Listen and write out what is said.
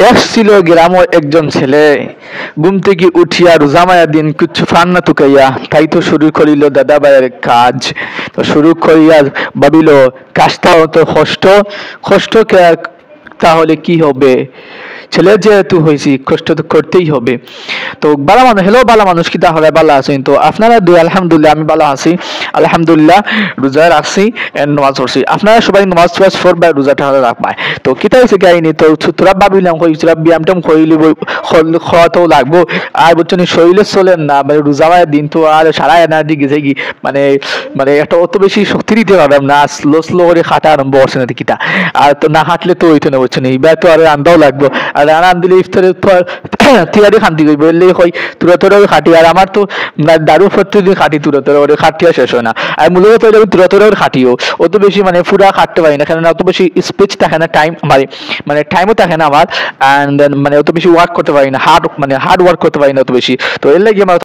এক ছিল গ্রামের একজন ছেলে, ঘুম থেকে উঠিয়া রোজা মায়া দিন কিছু ফান না তুকাইয়া তাই তো শুরু করিল দাদা ভাইয়ের কাজ। তো শুরু করিয়া ভাবিল কাজটা অত কষ্ট, কষ্ট তাহলে কি হবে, ছেলে যেহেতু হয়েছি কষ্ট তো করতেই হবে। তো বালা মানুষ, হ্যালো বালা মানুষ কি তাহলে বালা আছেন তো আপনারা দুই? আলহামদুলিল্লাহ আমি ভালো আছি, আলহামদুলিল্লাহ রোজা রাখছি এন্ড নামাজ পড়ছি। আপনারা সবাই নামাজ টামাজ পড়বা, রোজাটা রাখবাই। তো কিতা হয়েছে কাহিনী, তো তোরা ভাবিলাম তোরা ব্যায়াম ট্যাম করিলি খাওয়াতেও লাগবো, আর বুঝছো শরীরে চলেন না মানে রোজা মায়ের দিন তো আর সারা এনার্জি গেছে কি মানে মানে একটা অত বেশি শক্তি দিতে পারলাম না, স্লো স্লো করে হাঁটা আরম্ভ করছে না কিটা। আর তো না হাঁটলে তো ওইটা না বুঝছো না, এবার তো আর আন্দাও লাগবো, আর রান দিলে ইফতারের পর তিয়ারি খান্তি করি বললেই হয় তুরা তোরা খাটি। আর আমার তো দারু প্রত্যেকদিন খাটি তুরা তোরা ওরে খাটিয়া শেষ হয় না। আর মূলত তুরা তোরা খাটিও অত বেশি মানে পুরা খাটতে পারি না, কারণ অত বেশি স্পিচ থাকে না, টাইম মানে মানে টাইমও থাকে না আমার, অ্যান্ড মানে অত বেশি ওয়ার্ক করতে পারি না, হার্ড ওয়ার্ক করতে পারি না অত বেশি। তো এর লাগে আমার